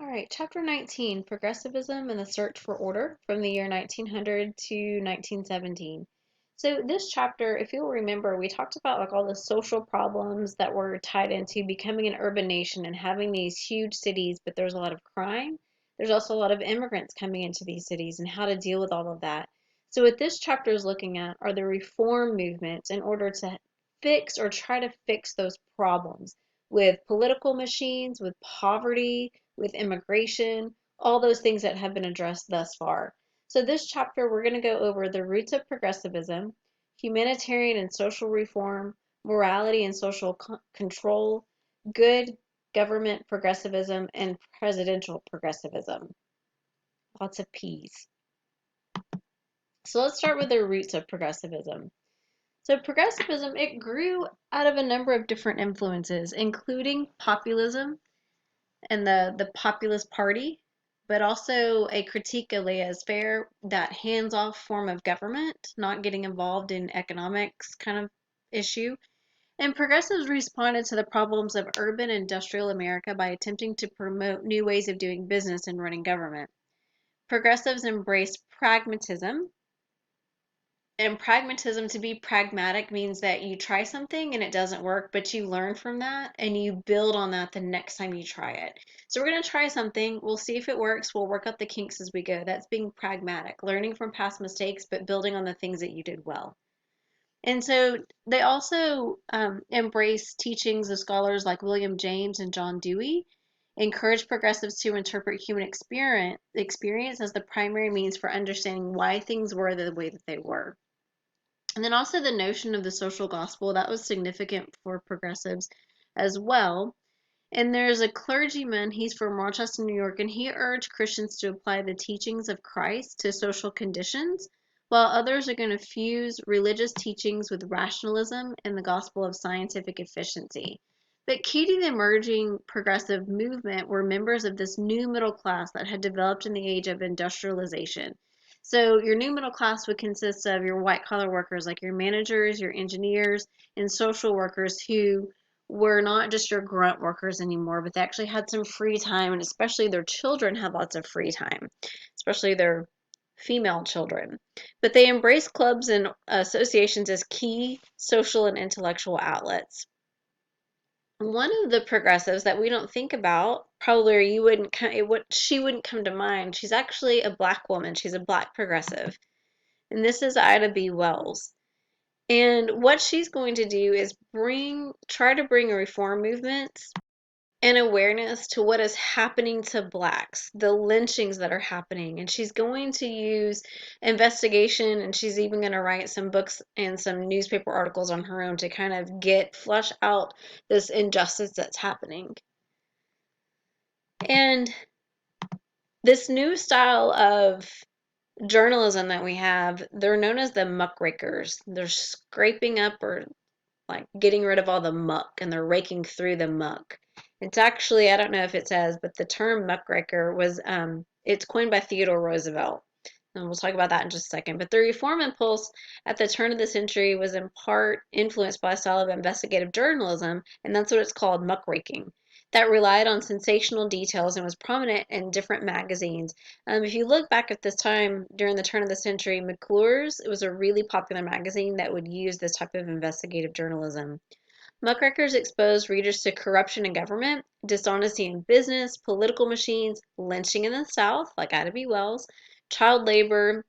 All right, Chapter 19, Progressivism and the Search for Order from the year 1900 to 1917. So this chapter, if you'll remember, we talked about like all the social problems that were tied into becoming an urban nation and having these huge cities, but there's a lot of crime. There's also a lot of immigrants coming into these cities and how to deal with all of that. So what this chapter is looking at are the reform movements in order to fix or try to fix those problems with political machines, with poverty, with immigration, all those things that have been addressed thus far. So, this chapter, we're going to go over the roots of progressivism, humanitarian and social reform, morality and social control, good government progressivism, and presidential progressivism. Lots of P's. So, let's start with the roots of progressivism. So, progressivism, it grew out of a number of different influences, including populism and the Populist Party, but also a critique of laissez-faire, that hands-off form of government, not getting involved in economics kind of issue. And progressives responded to the problems of urban industrial America by attempting to promote new ways of doing business and running government. Progressives embraced pragmatism, and pragmatism, to be pragmatic, means that you try something and it doesn't work, but you learn from that and you build on that the next time you try it. So we're going to try something. We'll see if it works. We'll work out the kinks as we go. That's being pragmatic, learning from past mistakes, but building on the things that you did well. And so they also embrace teachings of scholars like William James and John Dewey, encourage progressives to interpret human experience as the primary means for understanding why things were the way that they were. And then also the notion of the social gospel, that was significant for progressives as well. And there's a clergyman, he's from Rochester, New York, and he urged Christians to apply the teachings of Christ to social conditions, while others are going to fuse religious teachings with rationalism and the gospel of scientific efficiency. But key to the emerging progressive movement were members of this new middle class that had developed in the age of industrialization. So your new middle class would consist of your white collar workers, like your managers, your engineers, and social workers who were not just your grunt workers anymore, but they actually had some free time, and especially their children had lots of free time, especially their female children. But they embraced clubs and associations as key social and intellectual outlets. One of the progressives that we don't think about, probably, or you wouldn't, she wouldn't come to mind. She's actually a black woman. She's a black progressive, and this is Ida B. Wells. And what she's going to do is try to bring a reform movement and awareness to what is happening to blacks, the lynchings that are happening. And she's going to use investigation, and she's even going to write some books and some newspaper articles on her own to kind of flush out this injustice that's happening. And this new style of journalism that we have, they're known as the muckrakers. They're scraping up, or like getting rid of all the muck, and they're raking through the muck. It's actually, I don't know if it says, but the term muckraker was, it's coined by Theodore Roosevelt. And we'll talk about that in just a second. But the reform impulse at the turn of the century was in part influenced by a style of investigative journalism, and that's what it's called, muckraking, that relied on sensational details and was prominent in different magazines. If you look back at this time during the turn of the century, McClure's, it was a really popular magazine that would use this type of investigative journalism. Muckrakers exposed readers to corruption in government, dishonesty in business, political machines, lynching in the South, like Ida B. Wells, child labor,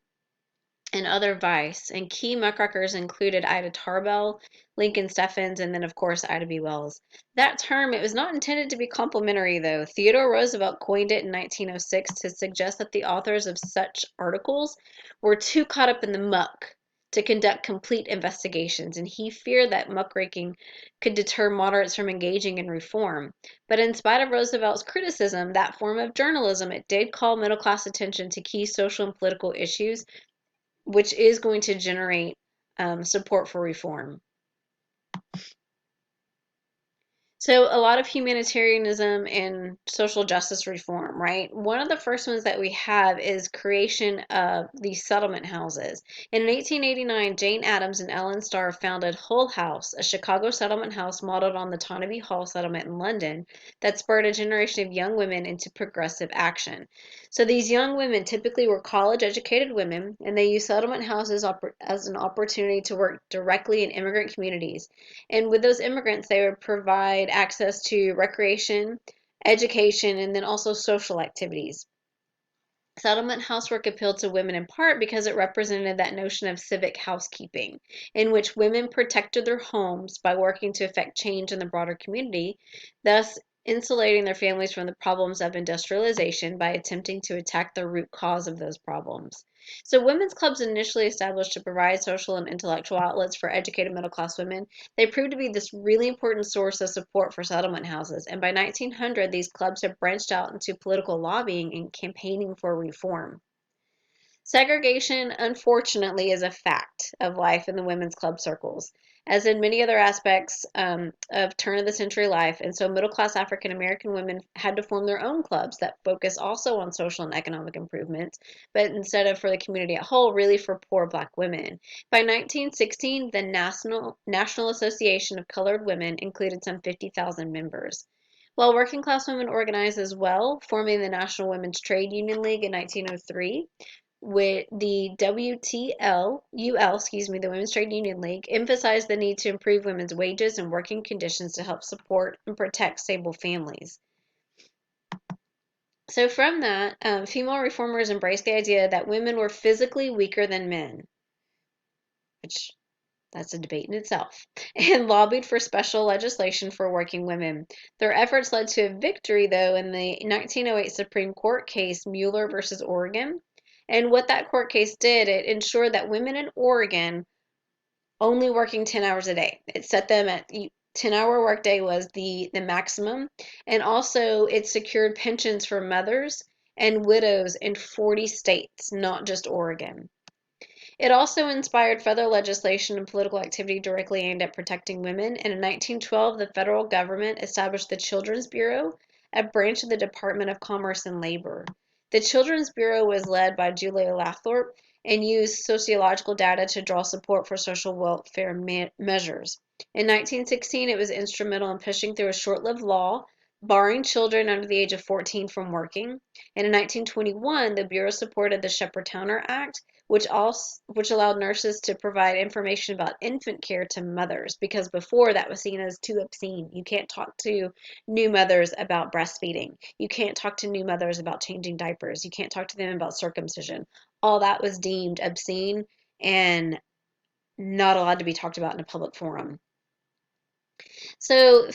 and other vice. And key muckrakers included Ida Tarbell, Lincoln Steffens, and then, of course, Ida B. Wells. That term, it was not intended to be complimentary, though. Theodore Roosevelt coined it in 1906 to suggest that the authors of such articles were too caught up in the muck to conduct complete investigations, and he feared that muckraking could deter moderates from engaging in reform. But in spite of Roosevelt's criticism, that form of journalism, it did call middle class attention to key social and political issues, which is going to generate support for reform. So, a lot of humanitarianism and social justice reform, right? One of the first ones that we have is creation of these settlement houses. In 1889, Jane Addams and Ellen Starr founded Hull House, a Chicago settlement house modeled on the Tonabee Hall settlement in London that spurred a generation of young women into progressive action. So, these young women typically were college educated women, and they used settlement houses as an opportunity to work directly in immigrant communities. And with those immigrants, they would provide access to recreation, education, and then also social activities. Settlement housework appealed to women in part because it represented that notion of civic housekeeping, in which women protected their homes by working to effect change in the broader community, thus insulating their families from the problems of industrialization by attempting to attack the root cause of those problems. So, women's clubs initially established to provide social and intellectual outlets for educated middle class women, they proved to be this really important source of support for settlement houses. And by 1900, these clubs have branched out into political lobbying and campaigning for reform. Segregation, unfortunately, is a fact of life in the women's club circles, as in many other aspects of turn of the century life. And so, middle class African American women had to form their own clubs that focus also on social and economic improvement, but instead of for the community at whole, really for poor black women. By 1916, the National Association of Colored Women included some 50,000 members. While working class women organized as well, forming the National Women's Trade Union League in 1903, with the the Women's Trade Union League, emphasized the need to improve women's wages and working conditions to help support and protect stable families. So, from that, female reformers embraced the idea that women were physically weaker than men, which that's a debate in itself, and lobbied for special legislation for working women. Their efforts led to a victory, though, in the 1908 Supreme Court case Mueller versus Oregon. And what that court case did, it ensured that women in Oregon only working 10 hours a day. It set them at 10-hour workday was the maximum. And also it secured pensions for mothers and widows in 40 states, not just Oregon. It also inspired further legislation and political activity directly aimed at protecting women, and in 1912 the federal government established the Children's Bureau, a branch of the Department of Commerce and Labor. The Children's Bureau was led by Julia Lathrop and used sociological data to draw support for social welfare measures. In 1916, it was instrumental in pushing through a short-lived law barring children under the age of 14 from working. And in 1921, the Bureau supported the Shepard-Towner Act, which allowed nurses to provide information about infant care to mothers, because before that was seen as too obscene. You can't talk to new mothers about breastfeeding. You can't talk to new mothers about changing diapers. You can't talk to them about circumcision. All that was deemed obscene and not allowed to be talked about in a public forum. So,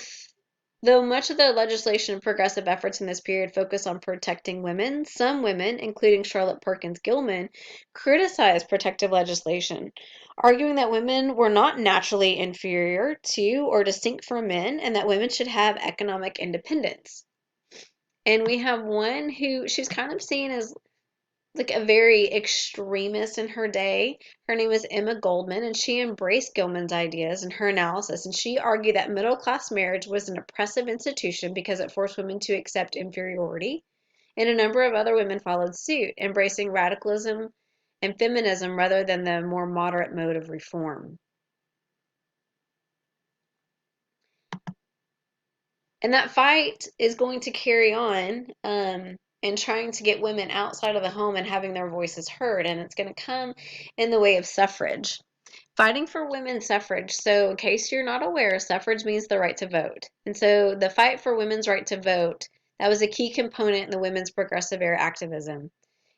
though much of the legislation and progressive efforts in this period focus on protecting women, some women, including Charlotte Perkins Gilman, criticized protective legislation, arguing that women were not naturally inferior to or distinct from men and that women should have economic independence. And we have one who she's kind of seen as like a very extremist in her day. Her name is Emma Goldman, and she embraced Gilman's ideas and her analysis. And she argued that middle class marriage was an oppressive institution because it forced women to accept inferiority. And a number of other women followed suit, embracing radicalism and feminism rather than the more moderate mode of reform. And that fight is going to carry on and trying to get women outside of the home and having their voices heard. And it's going to come in the way of suffrage. Fighting for women's suffrage. So, in case you're not aware, suffrage means the right to vote. And so, the fight for women's right to vote, that was a key component in the women's progressive era activism.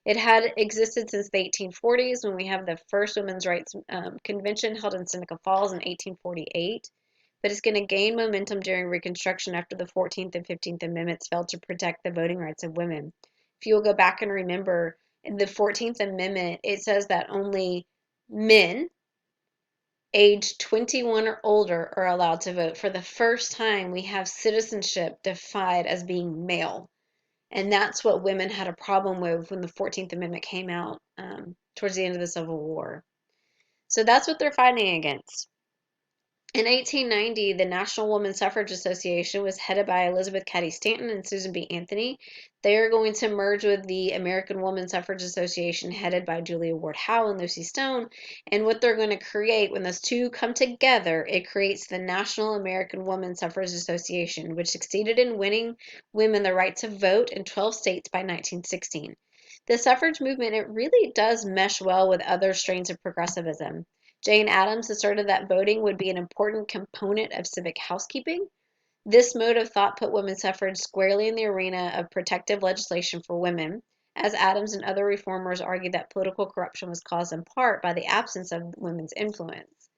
It had existed since the 1840s when we have the first women's rights convention held in Seneca Falls in 1848, but it's going to gain momentum during Reconstruction after the 14th and 15th Amendments failed to protect the voting rights of women. If you'll go back and remember, in the 14th Amendment, it says that only men aged 21 or older are allowed to vote. For the first time, we have citizenship defined as being male. And that's what women had a problem with when the 14th Amendment came out towards the end of the Civil War. So that's what they're fighting against. In 1890, the National Woman Suffrage Association was headed by Elizabeth Cady Stanton and Susan B. Anthony. They are going to merge with the American Woman Suffrage Association, headed by Julia Ward Howe and Lucy Stone. And what they're going to create, when those two come together, it creates the National American Woman Suffrage Association, which succeeded in winning women the right to vote in 12 states by 1916. The suffrage movement, it really does mesh well with other strains of progressivism. Jane Addams asserted that voting would be an important component of civic housekeeping. This mode of thought put women's suffrage squarely in the arena of protective legislation for women, as Addams and other reformers argued that political corruption was caused in part by the absence of women's influence.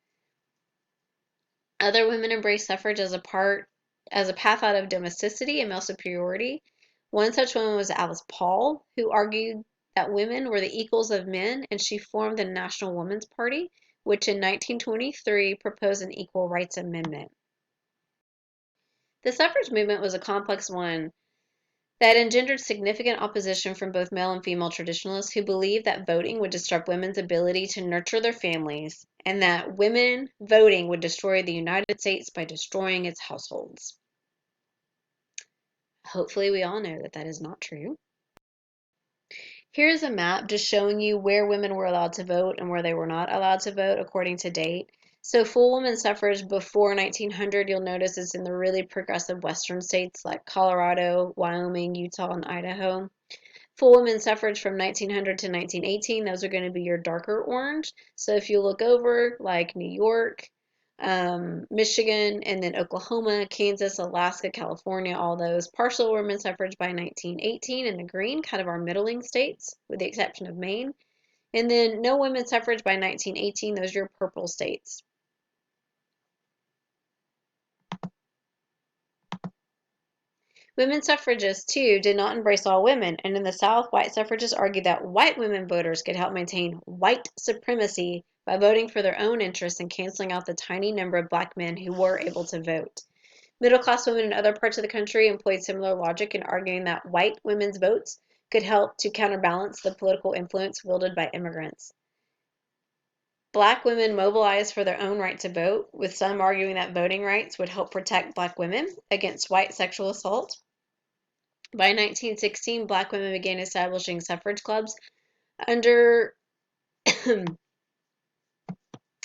Other women embraced suffrage as a path out of domesticity and male superiority. One such woman was Alice Paul, who argued that women were the equals of men, and she formed the National Woman's Party, which in 1923 proposed an equal rights amendment. The suffrage movement was a complex one that engendered significant opposition from both male and female traditionalists who believed that voting would disrupt women's ability to nurture their families and that women voting would destroy the United States by destroying its households. Hopefully, we all know that that is not true. Here's a map just showing you where women were allowed to vote and where they were not allowed to vote according to date. So full women's suffrage before 1900, you'll notice it's in the really progressive western states like Colorado, Wyoming, Utah, and Idaho. Full women's suffrage from 1900 to 1918, those are going to be your darker orange. So if you look over like New York, Michigan, and then Oklahoma, Kansas, Alaska, California, all those. Partial women's suffrage by 1918 in the green, kind of our middling states, with the exception of Maine. And then no women's suffrage by 1918, those are your purple states. Women suffragists, too, did not embrace all women, and in the South, white suffragists argued that white women voters could help maintain white supremacy by voting for their own interests and canceling out the tiny number of black men who were able to vote. Middle-class women in other parts of the country employed similar logic in arguing that white women's votes could help to counterbalance the political influence wielded by immigrants. Black women mobilized for their own right to vote, with some arguing that voting rights would help protect black women against white sexual assault. By 1916, black women began establishing suffrage clubs under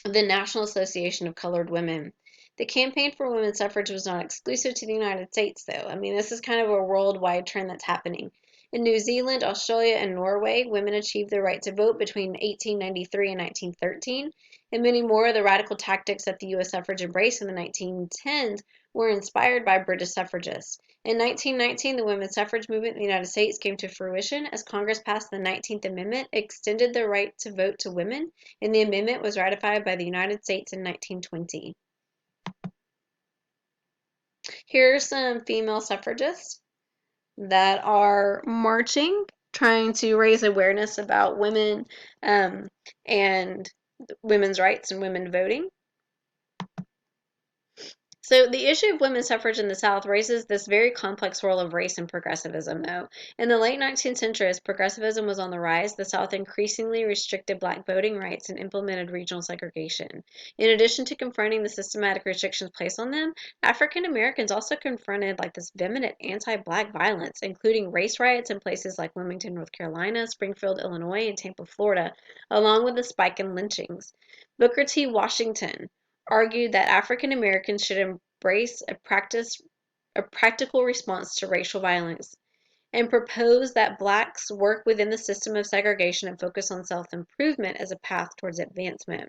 the National Association of Colored Women. The campaign for women's suffrage was not exclusive to the United States, though. I mean, this is kind of a worldwide trend that's happening. In New Zealand, Australia, and Norway, women achieved the right to vote between 1893 and 1913, and many more of the radical tactics that the U.S. suffrage embraced in the 1910s were inspired by British suffragists. In 1919, the women's suffrage movement in the United States came to fruition as Congress passed the 19th Amendment, extended the right to vote to women, and the amendment was ratified by the United States in 1920. Here are some female suffragists that are marching, trying to raise awareness about women and women's rights and women voting. So the issue of women's suffrage in the South raises this very complex role of race and progressivism, though. In the late 19th century, as progressivism was on the rise, the South increasingly restricted black voting rights and implemented regional segregation. In addition to confronting the systematic restrictions placed on them, African Americans also confronted like this vehement anti-black violence, including race riots in places like Wilmington, North Carolina, Springfield, Illinois, and Tampa, Florida, along with a spike in lynchings. Booker T. Washington argued that African Americans should embrace a practical response to racial violence and proposed that blacks work within the system of segregation and focus on self-improvement as a path towards advancement.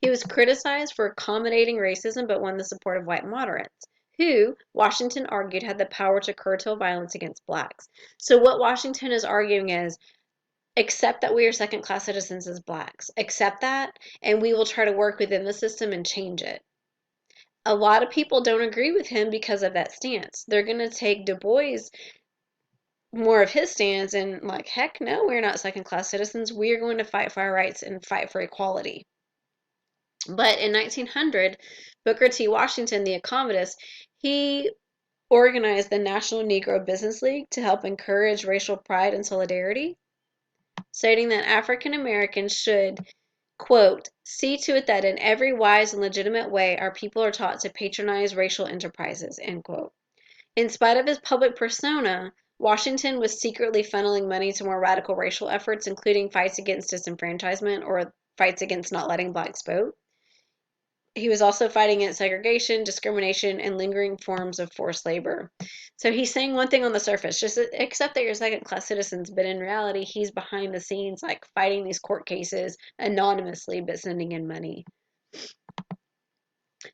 He was criticized for accommodating racism but won the support of white moderates, who, Washington argued, had the power to curtail violence against blacks. So what Washington is arguing is, accept that we are second-class citizens as blacks. Accept that, and we will try to work within the system and change it. A lot of people don't agree with him because of that stance. They're going to take Du Bois, more of his stance, and like, heck no, we're not second-class citizens. We are going to fight for our rights and fight for equality. But in 1900, Booker T. Washington, the accomodist, he organized the National Negro Business League to help encourage racial pride and solidarity, stating that African Americans should quote, see to it that in every wise and legitimate way our people are taught to patronize racial enterprises, end quote. In spite of his public persona, Washington was secretly funneling money to more radical racial efforts, including fights against disenfranchisement or fights against not letting blacks vote. He was also fighting against segregation, discrimination, and lingering forms of forced labor. So he's saying one thing on the surface, just accept that you're second-class citizens, but in reality, he's behind the scenes, like fighting these court cases anonymously, but sending in money.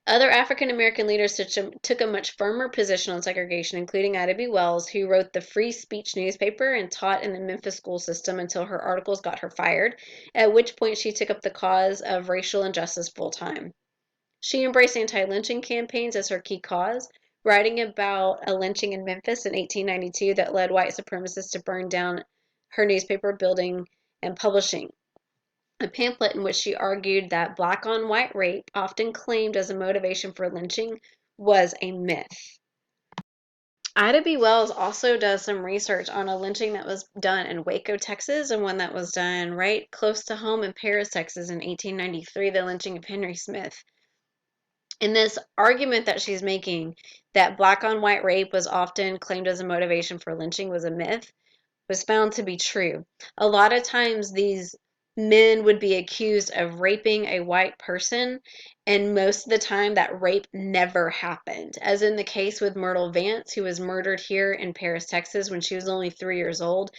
Other African American leaders took a much firmer position on segregation, including Ida B. Wells, who wrote the Free Speech newspaper and taught in the Memphis school system until her articles got her fired, at which point she took up the cause of racial injustice full time. She embraced anti-lynching campaigns as her key cause, writing about a lynching in Memphis in 1892 that led white supremacists to burn down her newspaper building and publishing a pamphlet in which she argued that black on white rape, often claimed as a motivation for lynching, was a myth. Ida B. Wells also does some research on a lynching that was done in Waco, Texas, and one that was done right close to home in Paris, Texas in 1893, the lynching of Henry Smith. In this argument that she's making, that black on white rape was often claimed as a motivation for lynching was a myth, was found to be true. A lot of times these men would be accused of raping a white person, and most of the time that rape never happened. As in the case with Myrtle Vance, who was murdered here in Paris, Texas when she was only 3 years old.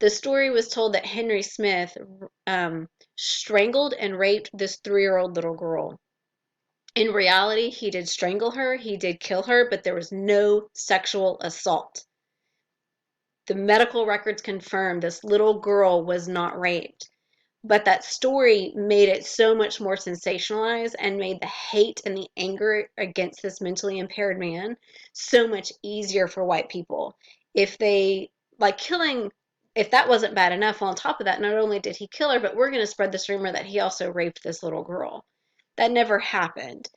The story was told that Henry Smith strangled and raped this 3-year-old little girl. In reality, he did strangle her, he did kill her, but there was no sexual assault. The medical records confirm this little girl was not raped. But that story made it so much more sensationalized and made the hate and the anger against this mentally impaired man so much easier for white people. If they, like killing, if that wasn't bad enough, on top of that, not only did he kill her, but we're going to spread this rumor that he also raped this little girl. That never happened.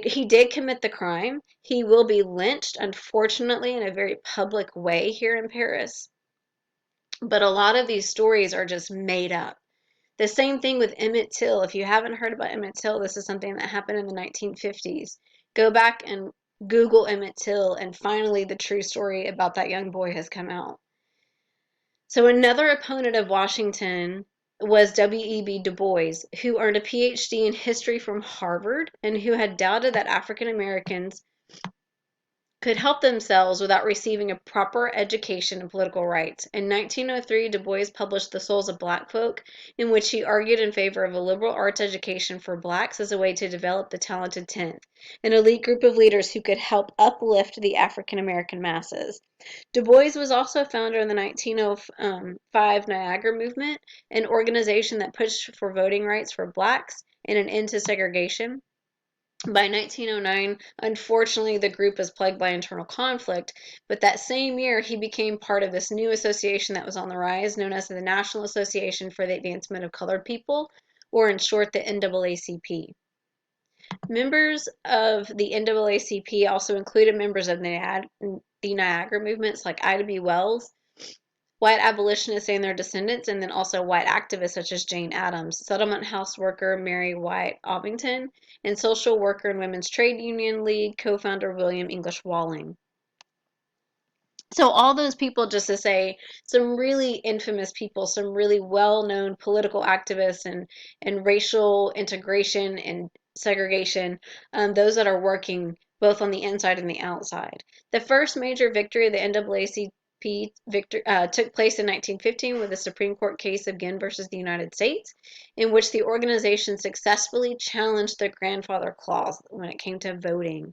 He did commit the crime. He will be lynched, unfortunately, in a very public way here in Paris. But a lot of these stories are just made up. The same thing with Emmett Till. If you haven't heard about Emmett Till, this is something that happened in the 1950s. Go back and Google Emmett Till, and finally the true story about that young boy has come out. So another opponent of Washington was W.E.B. Du Bois, who earned a PhD in history from Harvard and who had doubted that African Americans could help themselves without receiving a proper education in political rights. In 1903, Du Bois published The Souls of Black Folk, in which he argued in favor of a liberal arts education for blacks as a way to develop the talented 10th, an elite group of leaders who could help uplift the African American masses. Du Bois was also founder of the 1905 Niagara Movement, an organization that pushed for voting rights for blacks and an end to segregation. By 1909, unfortunately, the group was plagued by internal conflict, but that same year he became part of this new association that was on the rise, known as the National Association for the Advancement of Colored People, or in short, the NAACP. Members of the NAACP also included members of the Niagara movements like Ida B. Wells, white abolitionists and their descendants, and then also white activists such as Jane Addams, settlement house worker Mary White Ovington, and social worker and Women's Trade Union League co-founder William English Walling. So all those people, just to say, some really infamous people, some really well-known political activists and racial integration and segregation, those that are working both on the inside and the outside. The first major victory of the NAACP took place in 1915 with the Supreme Court case of Ginn versus the United States, in which the organization successfully challenged the grandfather clause when it came to voting.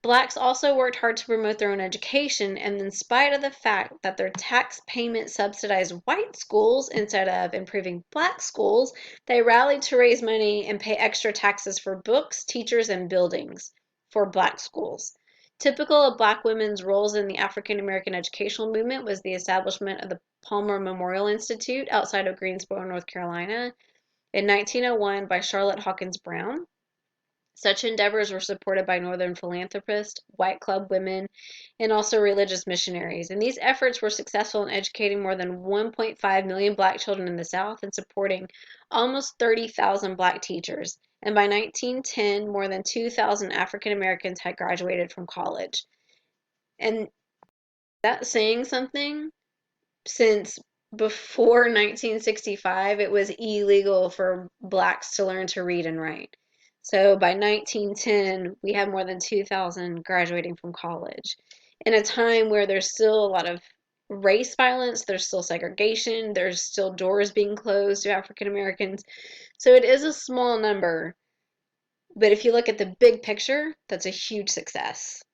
Blacks also worked hard to promote their own education, and in spite of the fact that their tax payment subsidized white schools instead of improving black schools, they rallied to raise money and pay extra taxes for books, teachers, and buildings for black schools. Typical of black women's roles in the African American educational movement was the establishment of the Palmer Memorial Institute outside of Greensboro, North Carolina, in 1901 by Charlotte Hawkins Brown. Such endeavors were supported by Northern philanthropists, white club women, and also religious missionaries. And these efforts were successful in educating more than 1.5 million black children in the South and supporting almost 30,000 black teachers. And by 1910, more than 2,000 African Americans had graduated from college. And that's saying something, since before 1965, it was illegal for blacks to learn to read and write. So by 1910, we have more than 2,000 graduating from college. In a time where there's still a lot of race violence, there's still segregation, there's still doors being closed to African Americans. So it is a small number, but if you look at the big picture, that's a huge success.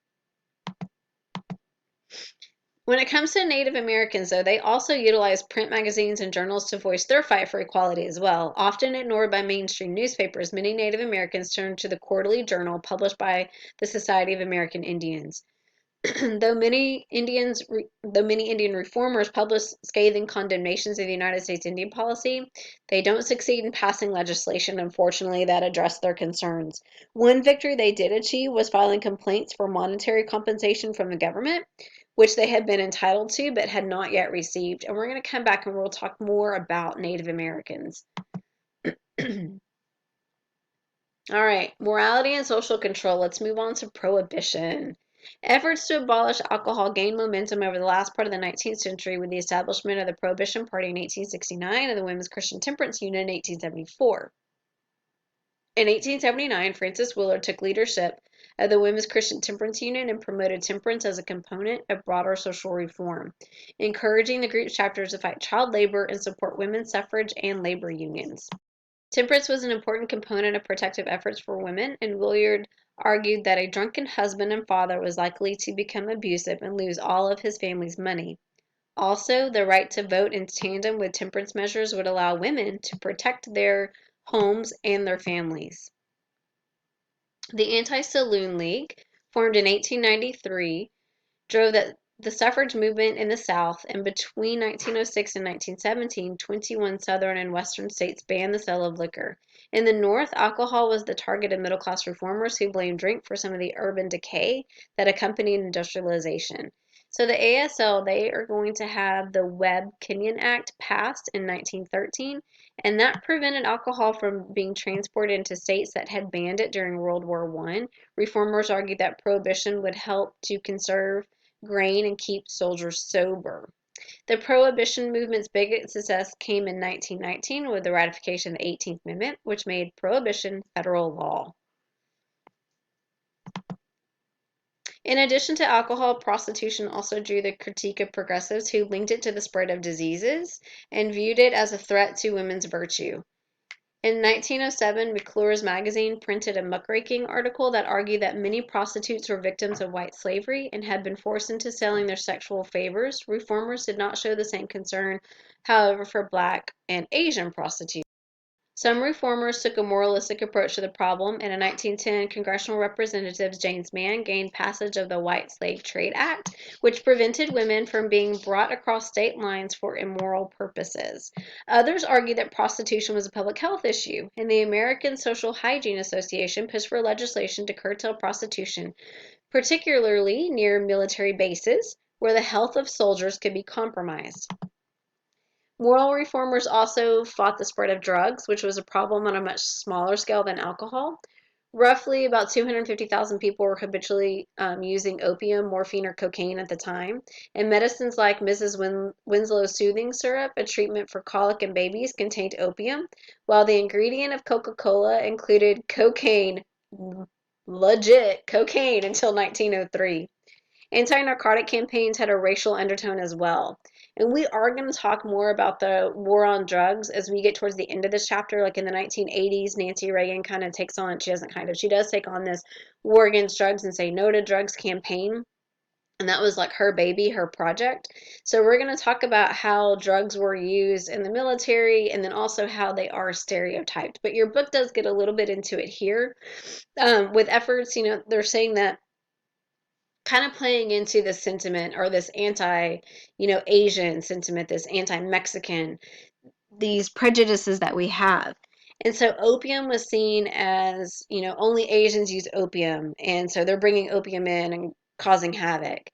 When it comes to Native Americans, though, they also utilize print magazines and journals to voice their fight for equality as well. Often ignored by mainstream newspapers, many Native Americans turned to the Quarterly Journal published by the Society of American Indians. Though many Indian reformers published scathing condemnations of the United States Indian policy, they don't succeed in passing legislation, unfortunately, that addressed their concerns. One victory they did achieve was filing complaints for monetary compensation from the government, which they had been entitled to but had not yet received. And we're going to come back and we'll talk more about Native Americans. All right, morality and social control. Let's move on to prohibition. Efforts to abolish alcohol gained momentum over the last part of the 19th century with the establishment of the Prohibition Party in 1869 and the Women's Christian Temperance Union in 1874. In 1879, Frances Willard took leadership of the Women's Christian Temperance Union and promoted temperance as a component of broader social reform, encouraging the group's chapters to fight child labor and support women's suffrage and labor unions. Temperance was an important component of protective efforts for women, and Willard argued that a drunken husband and father was likely to become abusive and lose all of his family's money. Also, the right to vote in tandem with temperance measures would allow women to protect their homes and their families. The Anti-Saloon League, formed in 1893, drove the suffrage movement in the South, and between 1906 and 1917, 21 southern and western states banned the sale of liquor. In the North, alcohol was the target of middle-class reformers who blamed drink for some of the urban decay that accompanied industrialization. So the ASL, they are going to have the Webb-Kenyon Act passed in 1913, and that prevented alcohol from being transported into states that had banned it during World War I. Reformers argued that prohibition would help to conserve grain and keep soldiers sober. The Prohibition movement's biggest success came in 1919 with the ratification of the 18th Amendment, which made prohibition federal law. In addition to alcohol, prostitution also drew the critique of progressives who linked it to the spread of diseases and viewed it as a threat to women's virtue. In 1907, McClure's magazine printed a muckraking article that argued that many prostitutes were victims of white slavery and had been forced into selling their sexual favors. Reformers did not show the same concern, however, for black and Asian prostitutes. Some reformers took a moralistic approach to the problem, and in 1910, congressional representative James Mann gained passage of the White Slave Trade Act, which prevented women from being brought across state lines for immoral purposes. Others argued that prostitution was a public health issue, and the American Social Hygiene Association pushed for legislation to curtail prostitution, particularly near military bases, where the health of soldiers could be compromised. Moral reformers also fought the spread of drugs, which was a problem on a much smaller scale than alcohol. Roughly about 250,000 people were habitually using opium, morphine, or cocaine at the time. And medicines like Mrs. Winslow's soothing syrup, a treatment for colic in babies, contained opium, while the ingredient of Coca-Cola included cocaine, legit cocaine, until 1903. Anti-narcotic campaigns had a racial undertone as well. And we are going to talk more about the war on drugs as we get towards the end of this chapter. Like in the 1980s, Nancy Reagan kind of takes on, she does take on this war against drugs and say no to drugs campaign. And that was like her baby, her project. So we're going to talk about how drugs were used in the military and then also how they are stereotyped. But your book does get a little bit into it here. With efforts, they're saying that kind of playing into this sentiment or this anti, Asian sentiment, this anti-Mexican, these prejudices that we have. And so opium was seen as, only Asians use opium, and so they're bringing opium in and causing havoc.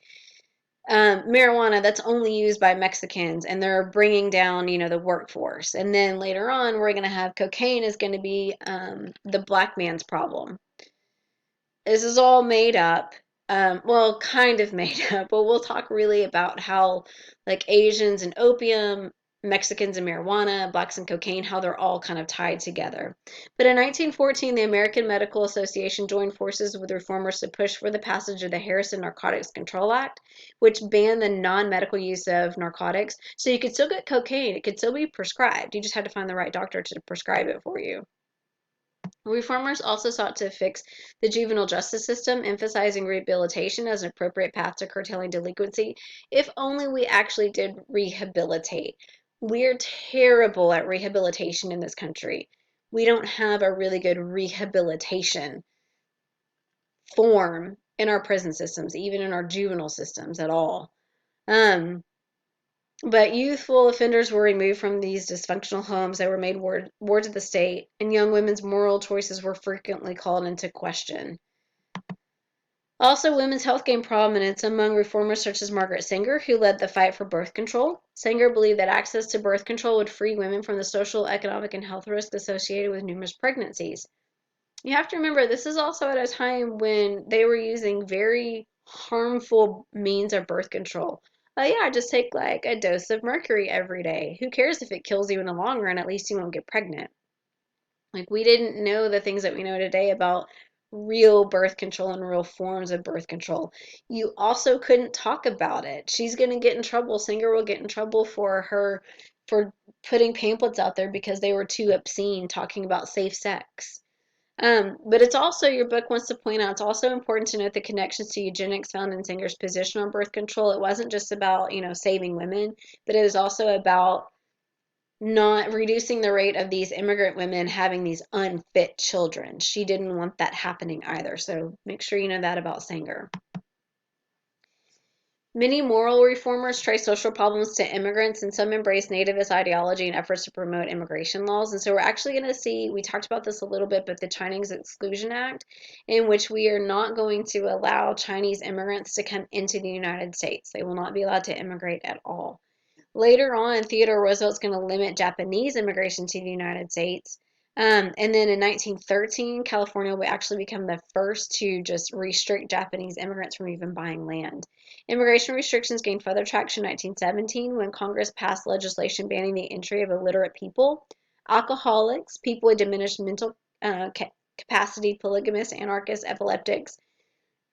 Marijuana, that's only used by Mexicans, and they're bringing down, the workforce. And then later on, we're going to have cocaine is going to be the black man's problem. This is all made up. Well, kind of made up, but we'll talk really about how, like, Asians and opium, Mexicans and marijuana, blacks and cocaine, how they're all kind of tied together. But in 1914, the American Medical Association joined forces with reformers to push for the passage of the Harrison Narcotics Control Act, which banned the non-medical use of narcotics. So you could still get cocaine, it could still be prescribed. You just had to find the right doctor to prescribe it for you. Reformers also sought to fix the juvenile justice system, emphasizing rehabilitation as an appropriate path to curtailing delinquency. If only we actually did rehabilitate. We're terrible at rehabilitation in this country. We don't have a really good rehabilitation form in our prison systems, even in our juvenile systems at all. But youthful offenders were removed from these dysfunctional homes. They were made wards of the state, and young women's moral choices were frequently called into question. Also, women's health gained prominence among reformers such as Margaret Sanger, who led the fight for birth control. Sanger believed that access to birth control would free women from the social, economic, and health risks associated with numerous pregnancies. You have to remember, this is also at a time when they were using very harmful means of birth control. Oh yeah, just take like a dose of mercury every day. Who cares if it kills you in the long run? At least you won't get pregnant. Like, we didn't know the things that we know today about real birth control and real forms of birth control. You also couldn't talk about it. She's going to get in trouble. Singer will get in trouble for putting pamphlets out there because they were too obscene talking about safe sex. But it's also, your book wants to point out, it's also important to note the connections to eugenics found in Singer's position on birth control. It wasn't just about, saving women, but it was also about not reducing the rate of these immigrant women having these unfit children. She didn't want that happening either. So make sure you know that about Sanger. Many moral reformers trace social problems to immigrants, and some embrace nativist ideology and efforts to promote immigration laws. And so we're actually going to see, we talked about this a little bit, but the Chinese Exclusion Act, in which we are not going to allow Chinese immigrants to come into the United States. They will not be allowed to immigrate at all. Later on, Theodore Roosevelt's going to limit Japanese immigration to the United States. And then in 1913, California will actually become the first to just restrict Japanese immigrants from even buying land. Immigration restrictions gained further traction in 1917 when Congress passed legislation banning the entry of illiterate people, alcoholics, people with diminished mental capacity, polygamists, anarchists, epileptics,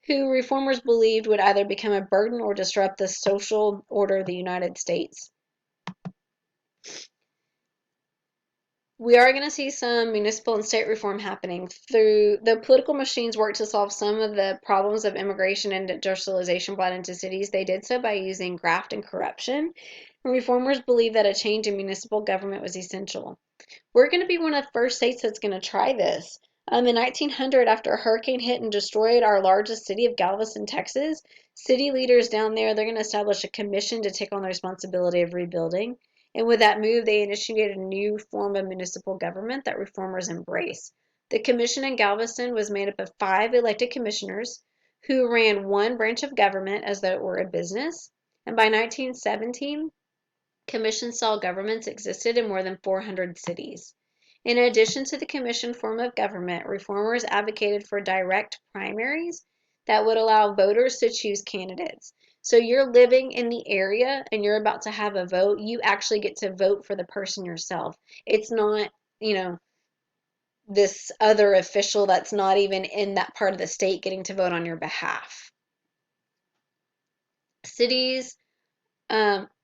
who reformers believed would either become a burden or disrupt the social order of the United States. We are going to see some municipal and state reform happening. Through the political machines work to solve some of the problems of immigration and industrialization brought into cities. They did so by using graft and corruption. And reformers believed that a change in municipal government was essential. We're going to be one of the first states that's going to try this. In 1900, after a hurricane hit and destroyed our largest city of Galveston, Texas, city leaders down there, they're going to establish a commission to take on the responsibility of rebuilding. And with that move, they initiated a new form of municipal government that reformers embrace. The commission in Galveston was made up of 5 elected commissioners who ran one branch of government as though it were a business. And by 1917, commission-style governments existed in more than 400 cities. In addition to the commission form of government, reformers advocated for direct primaries that would allow voters to choose candidates. So you're living in the area and you're about to have a vote, you actually get to vote for the person yourself. It's not, this other official that's not even in that part of the state getting to vote on your behalf. Cities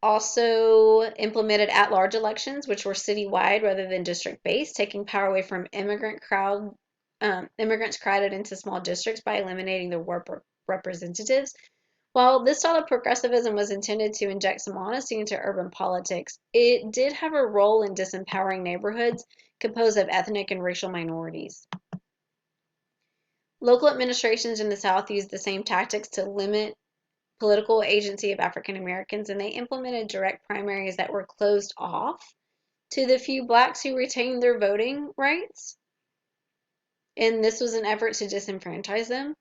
also implemented at-large elections, which were citywide rather than district-based, taking power away from immigrants crowded into small districts by eliminating the ward representatives. While this style of progressivism was intended to inject some honesty into urban politics, it did have a role in disempowering neighborhoods composed of ethnic and racial minorities. Local administrations in the South used the same tactics to limit political agency of African Americans, and they implemented direct primaries that were closed off to the few blacks who retained their voting rights, and this was an effort to disenfranchise them.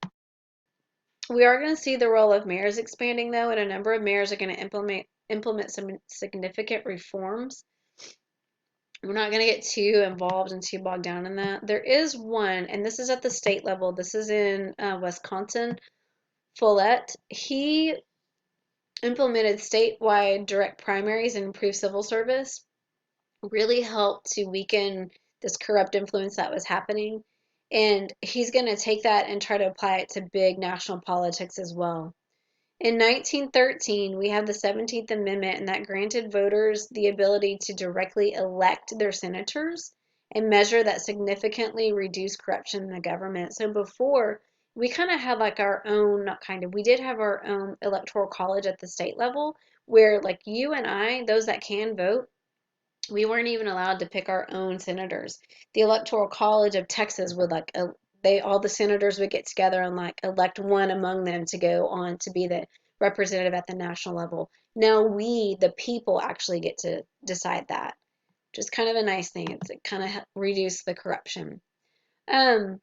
We are going to see the role of mayors expanding, though, and a number of mayors are going to implement some significant reforms. We're not going to get too involved and too bogged down in that. There is one, and this is at the state level. This is in Wisconsin. Follett. He implemented statewide direct primaries and improved civil service. Really helped to weaken this corrupt influence that was happening. And he's going to take that and try to apply it to big national politics as well. In 1913, we have the 17th Amendment, and that granted voters the ability to directly elect their senators and measure that significantly reduced corruption in the government. So before, we kind of had like our own, not kind of, we did have our own electoral college at the state level where, like, you and I, those that can vote, we weren't even allowed to pick our own senators. The Electoral College of Texas would all the senators would get together and like elect one among them to go on to be the representative at the national level. Now we, the people, actually get to decide that, which is kind of a nice thing. It kind of reduced the corruption. I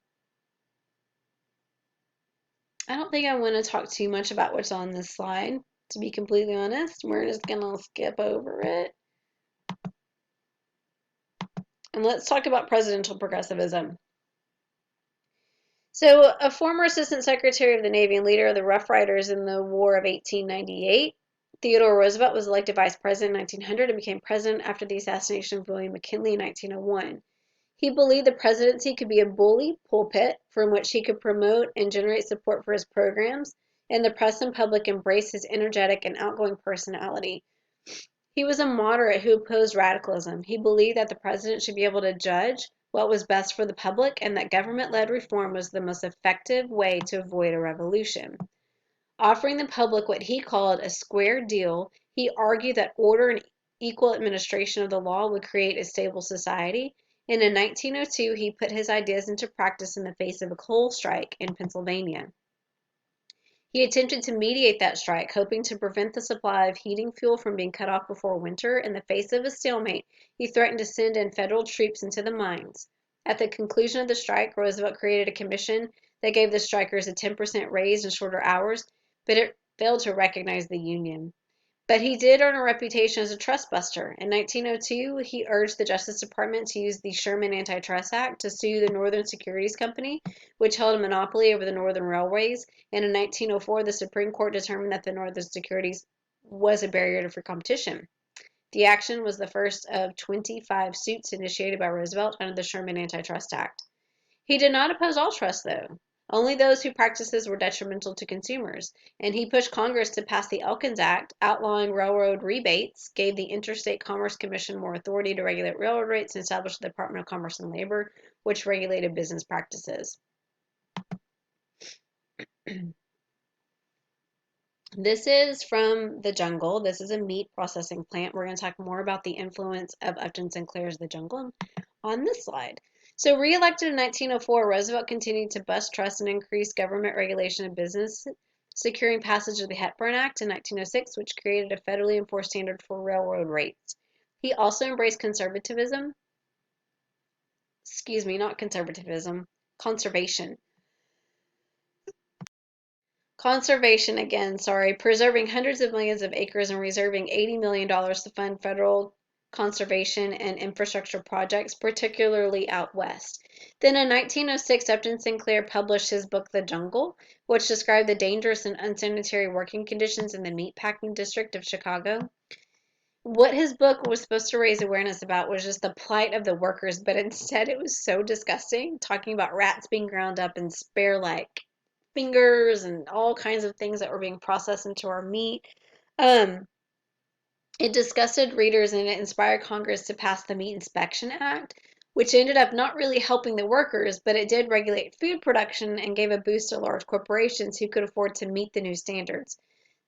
don't think I want to talk too much about what's on this slide, to be completely honest. We're just gonna skip over it. And let's talk about presidential progressivism. So, a former Assistant Secretary of the Navy and leader of the Rough Riders in the War of 1898, Theodore Roosevelt was elected Vice President in 1900 and became President after the assassination of William McKinley in 1901. He believed the presidency could be a bully pulpit from which he could promote and generate support for his programs, and the press and public embraced his energetic and outgoing personality. He was a moderate who opposed radicalism. He believed that the president should be able to judge what was best for the public and that government-led reform was the most effective way to avoid a revolution. Offering the public what he called a square deal, he argued that order and equal administration of the law would create a stable society, and in 1902 he put his ideas into practice in the face of a coal strike in Pennsylvania. He attempted to mediate that strike, hoping to prevent the supply of heating fuel from being cut off before winter. In the face of a stalemate, he threatened to send in federal troops into the mines. At the conclusion of the strike, Roosevelt created a commission that gave the strikers a 10% raise and shorter hours, but it failed to recognize the union. But he did earn a reputation as a trust buster. In 1902, he urged the Justice Department to use the Sherman Antitrust Act to sue the Northern Securities Company, which held a monopoly over the Northern Railways. And in 1904, the Supreme Court determined that the Northern Securities was a barrier to free competition. The action was the first of 25 suits initiated by Roosevelt under the Sherman Antitrust Act. He did not oppose all trusts, though. Only those whose practices were detrimental to consumers, and he pushed Congress to pass the Elkins Act, outlawing railroad rebates, gave the Interstate Commerce Commission more authority to regulate railroad rates, and established the Department of Commerce and Labor, which regulated business practices. This is from The Jungle. This is a meat processing plant. We're going to talk more about the influence of Upton Sinclair's The Jungle on this slide. So, re-elected in 1904, Roosevelt continued to bust trusts and increase government regulation of business, securing passage of the Hepburn Act in 1906, which created a federally enforced standard for railroad rates. He also embraced conservatism. Not conservatism, conservation. Conservation again, preserving hundreds of millions of acres and reserving $80 million to fund federal conservation and infrastructure projects, particularly out west. Then in 1906, Upton Sinclair published his book, The Jungle, which described the dangerous and unsanitary working conditions in the meatpacking district of Chicago. What his book was supposed to raise awareness about was just the plight of the workers, but instead it was so disgusting, talking about rats being ground up and spare-like fingers and all kinds of things that were being processed into our meat. It disgusted readers and it inspired Congress to pass the Meat Inspection Act, which ended up not really helping the workers, but it did regulate food production and gave a boost to large corporations who could afford to meet the new standards.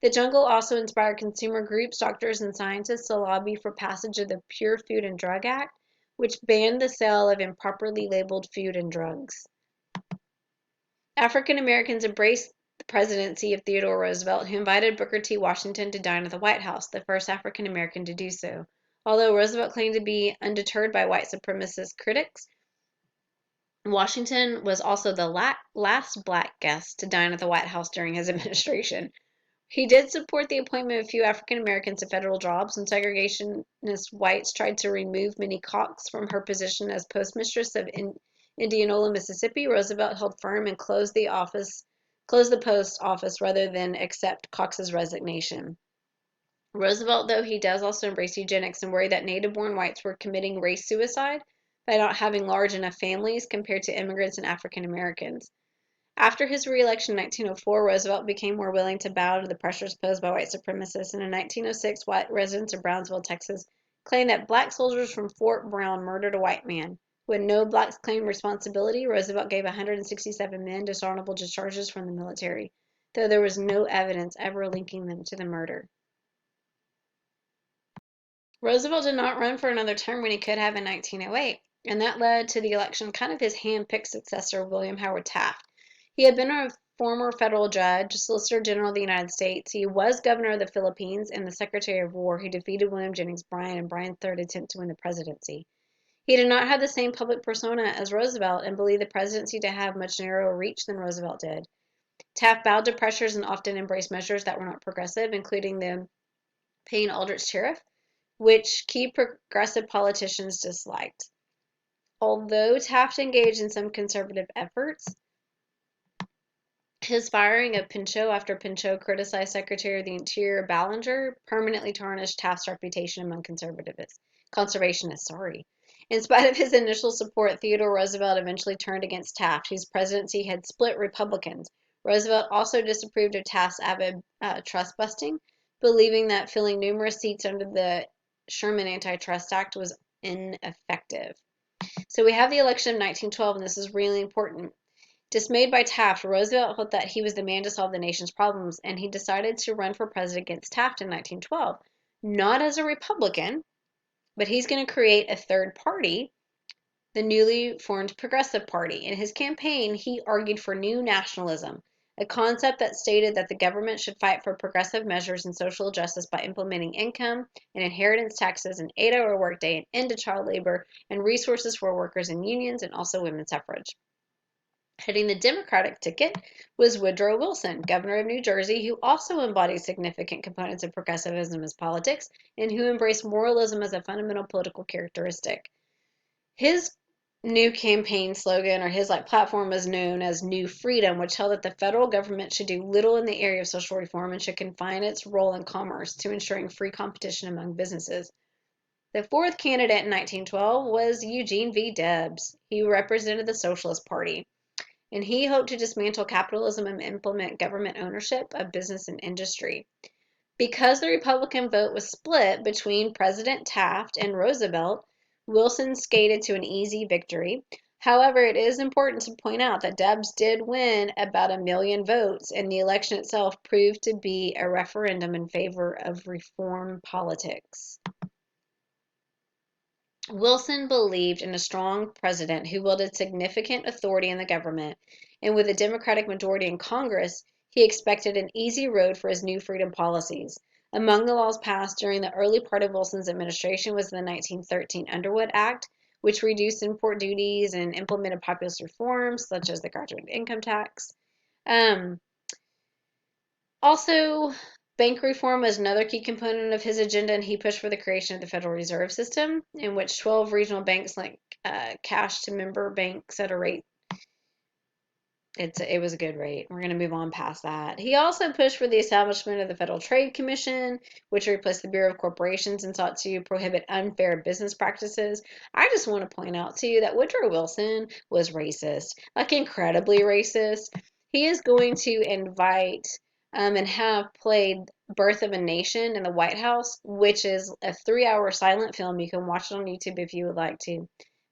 The Jungle also inspired consumer groups, doctors, and scientists to lobby for passage of the Pure Food and Drug Act, which banned the sale of improperly labeled food and drugs. African Americans embraced the presidency of Theodore Roosevelt, who invited Booker T. Washington to dine at the White House, the first African American to do so. Although Roosevelt claimed to be undeterred by white supremacist critics, Washington was also the last black guest to dine at the White House during his administration. He did support the appointment of a few African Americans to federal jobs. When segregationist whites tried to remove Minnie Cox from her position as postmistress of Indianola, Mississippi, Roosevelt held firm and closed the post office rather than accept Cox's resignation. Roosevelt, though, he does also embrace eugenics and worry that native-born whites were committing race suicide by not having large enough families compared to immigrants and African Americans. After his re-election in 1904, Roosevelt became more willing to bow to the pressures posed by white supremacists, and in 1906, white residents of Brownsville, Texas, claimed that black soldiers from Fort Brown murdered a white man. When no blacks claimed responsibility, Roosevelt gave 167 men dishonorable discharges from the military, though there was no evidence ever linking them to the murder. Roosevelt did not run for another term when he could have in 1908, and that led to the election of kind of his hand-picked successor, William Howard Taft. He had been a former federal judge, Solicitor General of the United States. He was governor of the Philippines and the Secretary of War who defeated William Jennings Bryan in Bryan's third attempt to win the presidency. He did not have the same public persona as Roosevelt and believed the presidency to have much narrower reach than Roosevelt did. Taft bowed to pressures and often embraced measures that were not progressive, including the Payne-Aldrich tariff, which key progressive politicians disliked. Although Taft engaged in some conservative efforts, his firing of Pinchot after Pinchot criticized Secretary of the Interior Ballinger permanently tarnished Taft's reputation among conservationists. In spite of his initial support, Theodore Roosevelt eventually turned against Taft, whose presidency had split Republicans. Roosevelt also disapproved of Taft's avid trust busting, believing that filling numerous seats under the Sherman Antitrust Act was ineffective. So we have the election of 1912, and this is really important. Dismayed by Taft, Roosevelt felt that he was the man to solve the nation's problems, and he decided to run for president against Taft in 1912. Not as a Republican, but he's going to create a third party, the newly formed Progressive Party. In his campaign, he argued for new nationalism, a concept that stated that the government should fight for progressive measures in social justice by implementing income and inheritance taxes, an 8-hour workday, an end to child labor, and resources for workers and unions, and also women's suffrage. Heading the Democratic ticket was Woodrow Wilson, governor of New Jersey, who also embodied significant components of progressivism as politics and who embraced moralism as a fundamental political characteristic. His new campaign slogan, or his platform, was known as New Freedom, which held that the federal government should do little in the area of social reform and should confine its role in commerce to ensuring free competition among businesses. The fourth candidate in 1912 was Eugene V. Debs. He represented the Socialist Party, and he hoped to dismantle capitalism and implement government ownership of business and industry. Because the Republican vote was split between President Taft and Roosevelt, Wilson skated to an easy victory. However, it is important to point out that Debs did win about 1 million votes, and the election itself proved to be a referendum in favor of reform politics. Wilson believed in a strong president who wielded significant authority in the government, and with a Democratic majority in Congress, he expected an easy road for his new freedom policies. Among the laws passed during the early part of Wilson's administration was the 1913 Underwood Act, which reduced import duties and implemented populist reforms such as the graduated income tax. Also, bank reform was another key component of his agenda, and he pushed for the creation of the Federal Reserve System, in which 12 regional banks lent cash to member banks at a rate. It was a good rate. We're going to move on past that. He also pushed for the establishment of the Federal Trade Commission, which replaced the Bureau of Corporations and sought to prohibit unfair business practices. I just want to point out to you that Woodrow Wilson was racist, incredibly racist. He is going to invite and have played Birth of a Nation in the White House, which is a 3-hour silent film. You can watch it on YouTube if you would like to.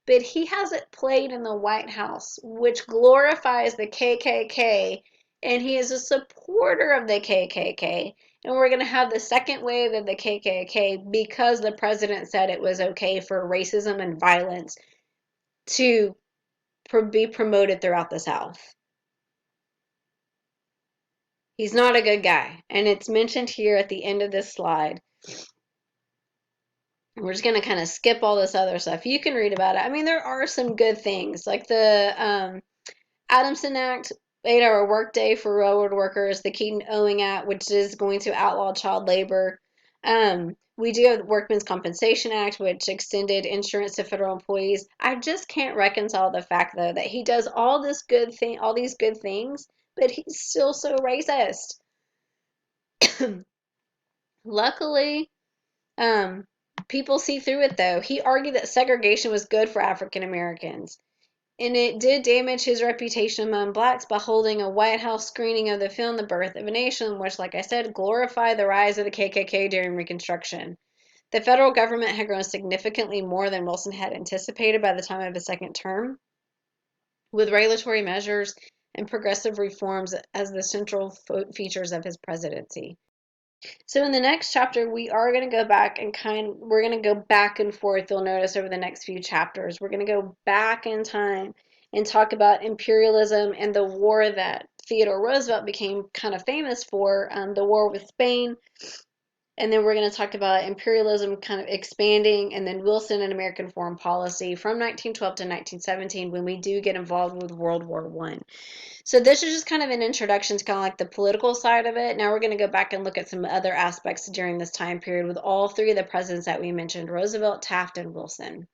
But he has it played in the White House, which glorifies the KKK, and he is a supporter of the KKK. And we're going to have the second wave of the KKK because the president said it was okay for racism and violence to be promoted throughout the South. He's not a good guy, and it's mentioned here at the end of this slide. And we're just going to kind of skip all this other stuff. You can read about it. I mean, there are some good things, like the Adamson Act, 8-hour workday for railroad workers, the Keaton-Owing Act, which is going to outlaw child labor. We do have the Workmen's Compensation Act, which extended insurance to federal employees. I just can't reconcile the fact, though, that he does all these good things, but he's still so racist. Luckily, um, people see through it, though. He argued that segregation was good for African Americans. And it did damage his reputation among blacks by holding a White House screening of the film The Birth of a Nation, which, like I said, glorified the rise of the KKK during Reconstruction. The federal government had grown significantly more than Wilson had anticipated by the time of his second term, with regulatory measures and progressive reforms as the central features of his presidency. So in the next chapter, we are going to go back and we're going to go back and forth. You'll notice over the next few chapters, we're going to go back in time and talk about imperialism and the war that Theodore Roosevelt became kind of famous for, the war with Spain. And then we're going to talk about imperialism kind of expanding, and then Wilson and American foreign policy from 1912 to 1917 when we do get involved with World War I. So this is just kind of an introduction to kind of like the political side of it. Now we're going to go back and look at some other aspects during this time period with all three of the presidents that we mentioned, Roosevelt, Taft, and Wilson.